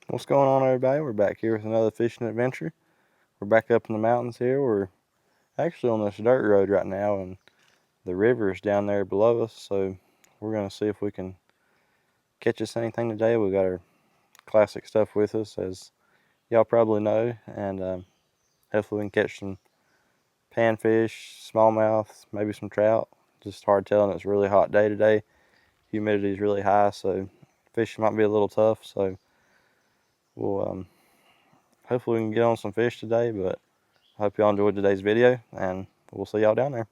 What's going on, everybody? We're back here with another fishing adventure. We're back up in the mountains here. We're actually on this dirt road right now, and the river is down there below us, so we're going to see if we can catch us anything today. We got our classic stuff with us, as y'all probably know, and hopefully we can catch some panfish, smallmouth, maybe some trout. Just hard telling. It's a really hot day today. Humidity is really high, so fishing might be a little tough. So we'll hopefully we can get on some fish today, but I hope y'all enjoyed today's video, and we'll see y'all down there.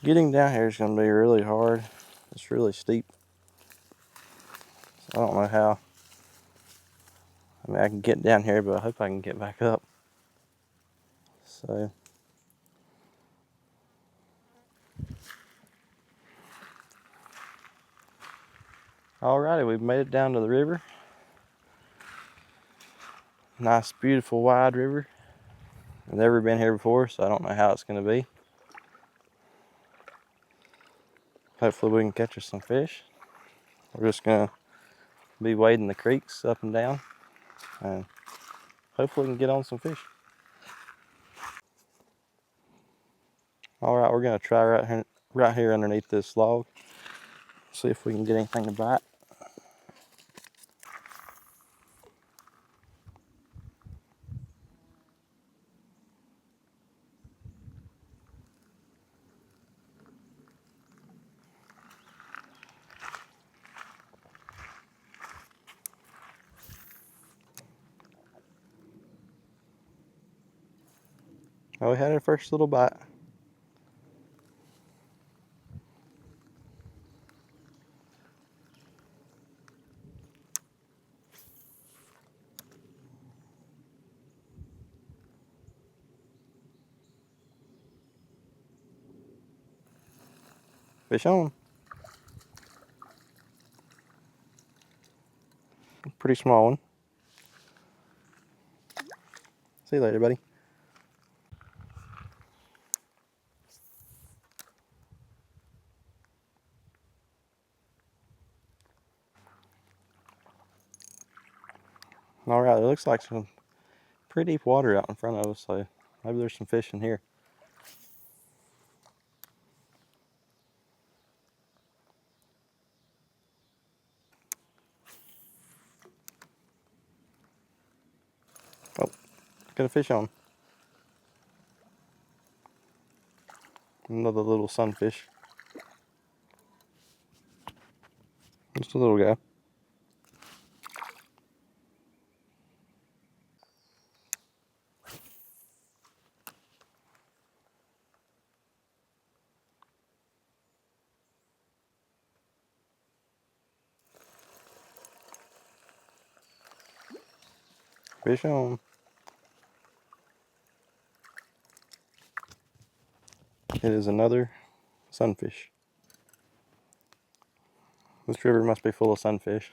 Getting down here is going to be really hard. It's really steep. So I don't know how. I mean, I can get down here, but I hope I can get back up. So alrighty, we've made it down to the river. Nice, beautiful, wide river. I've never been here before, so I don't know how it's going to be. Hopefully we can catch us some fish. We're just going to be wading the creeks up and down, and hopefully we can get on some fish. Alright, we're going to try right here underneath this log. See if we can get anything to bite. Oh, we had our first little bite. Fish on. Pretty small one. See you later, buddy. Alright, it looks like some pretty deep water out in front of us, so maybe there's some fish in here. Oh, got a fish on. Another little sunfish. Just a little guy. Fish on. It is another sunfish. This river must be full of sunfish.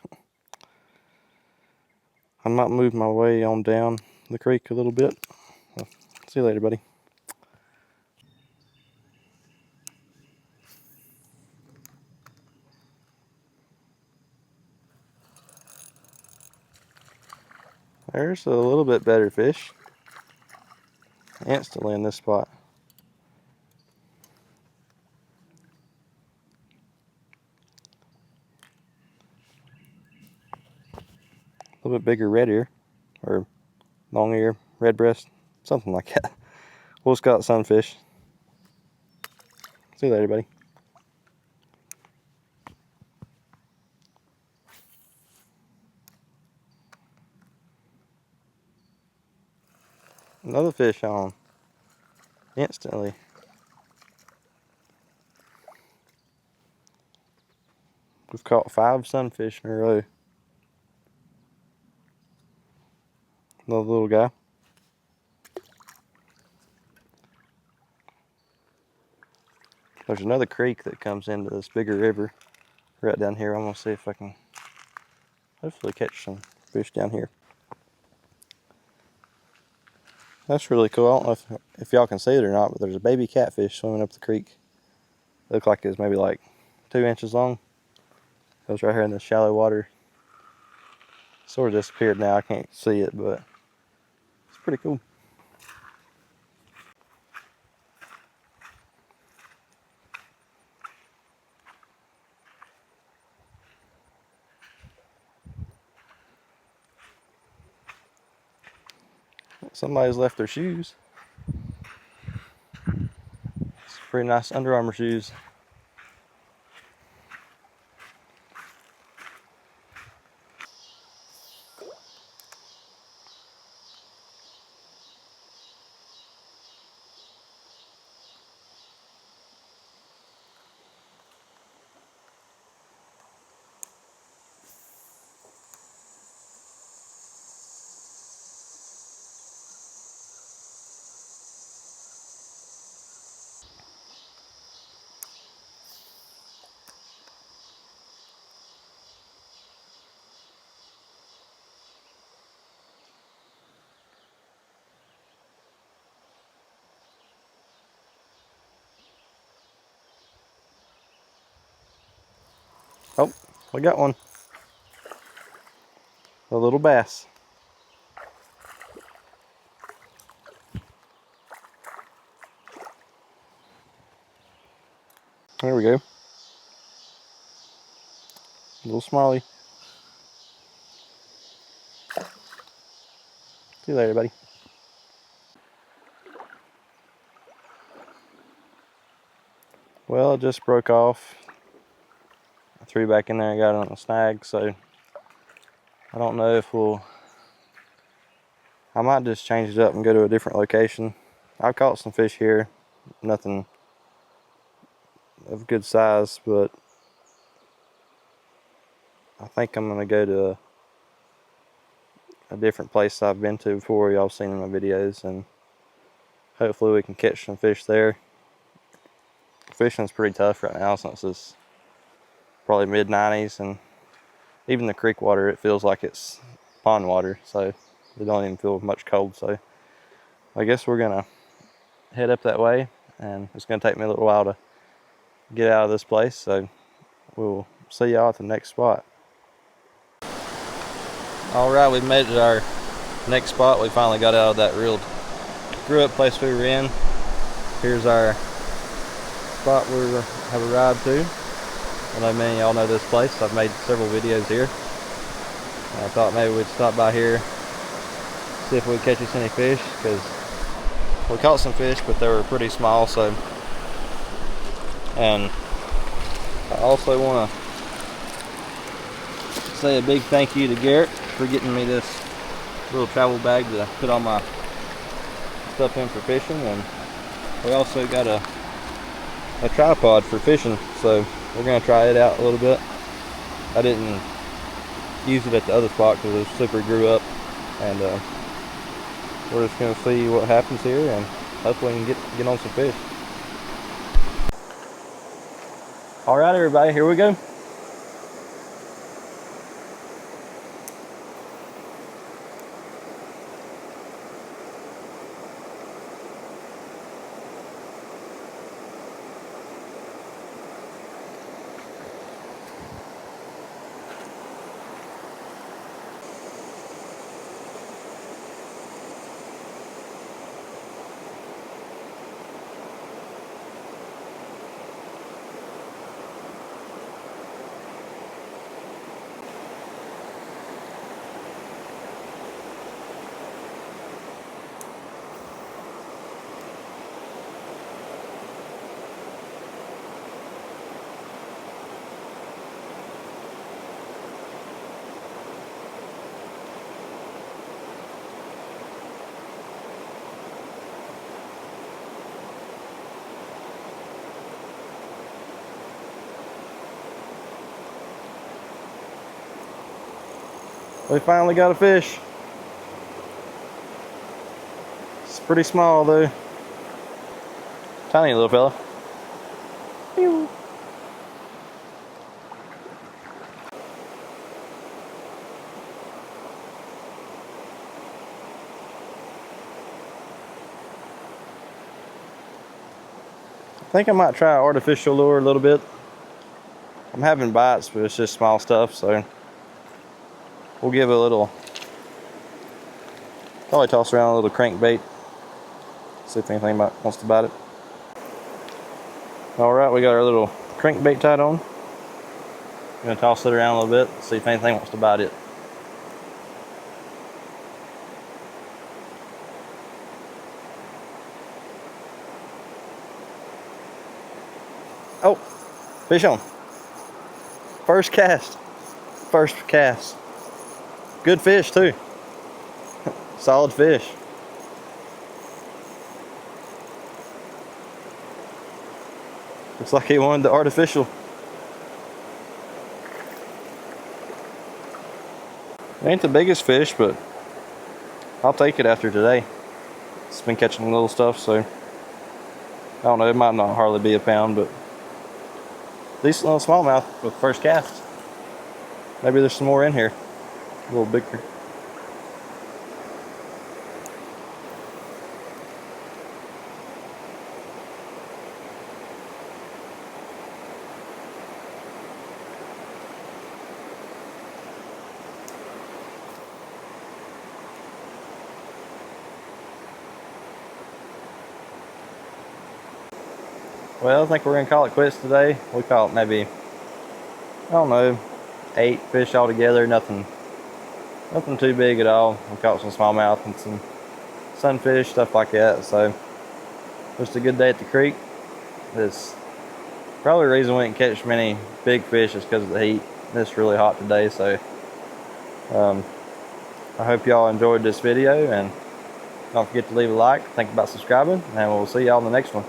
I might move my way on down the creek a little bit. See you later, buddy. There's a little bit better fish. Instantly in this spot. A little bit bigger red ear, or long ear, red breast, something like that. We'll just call it sunfish. See you later, buddy. Another fish on. Instantly. We've caught 5 sunfish in a row. Another little guy. There's another creek that comes into this bigger river right down here. I'm gonna see if I can hopefully catch some fish down here. That's really cool. I don't know if y'all can see it or not, but there's a baby catfish swimming up the creek. It looked like it was maybe like 2 inches long. It was right here in the shallow water. Sort of disappeared now. I can't see it, but it's pretty cool. Somebody's left their shoes. It's pretty nice Under Armour shoes. Oh, we got one. A little bass. There we go. A little smallie. See you later, buddy. Well, it just broke off. I threw back in there and got it on the snag, so I don't know if I might just change it up and go to a different location. I've caught some fish here, nothing of good size, but I think I'm gonna go to a different place I've been to before, y'all seen in my videos, and hopefully we can catch some fish there. Fishing's pretty tough right now since it's probably mid-90s, and even the creek water, it feels like it's pond water, so it don't even feel much cold. So I guess we're gonna head up that way, and it's gonna take me a little while to get out of this place, so we'll see y'all at the next spot. All right, we made it to our next spot. We finally got out of that real screw up place we were in. Here's our spot we have arrived to. I know many of y'all know this place. I've made several videos here. I thought maybe we'd stop by here, see if we could catch us any fish, because we caught some fish, but they were pretty small. So, and I also want to say a big thank you to Garrett for getting me this little travel bag to put all my stuff in for fishing, and we also got a tripod for fishing, so we're gonna try it out a little bit. I didn't use it at the other spot because it was super grew up, and we're just gonna see what happens here, and hopefully we can get on some fish. All right, everybody, here we go. We finally got a fish. It's pretty small though. Tiny little fella. Pew. I think I might try artificial lure a little bit. I'm having bites, but it's just small stuff, so we'll give it a little, probably toss around a little crankbait, see if anything wants to bite it. Alright, we got our little crankbait tied on. I'm going to toss it around a little bit, see if anything wants to bite it. Oh, fish on. First cast. First cast. Good fish too. Solid fish. Looks like he wanted the artificial. Ain't the biggest fish, but I'll take it after today. It's been catching little stuff, so I don't know, it might not hardly be a pound, but decent little smallmouth with first cast. Maybe there's some more in here, a little bigger. Well, I think we're gonna call it quits today. We caught maybe, I don't know, 8 fish altogether. Nothing too big at all. We caught some smallmouth and some sunfish, stuff like that. So just a good day at the creek. This probably the reason we didn't catch many big fish is because of the heat. It's really hot today, so I hope y'all enjoyed this video, and don't forget to leave a like, think about subscribing, and we'll see y'all in the next one.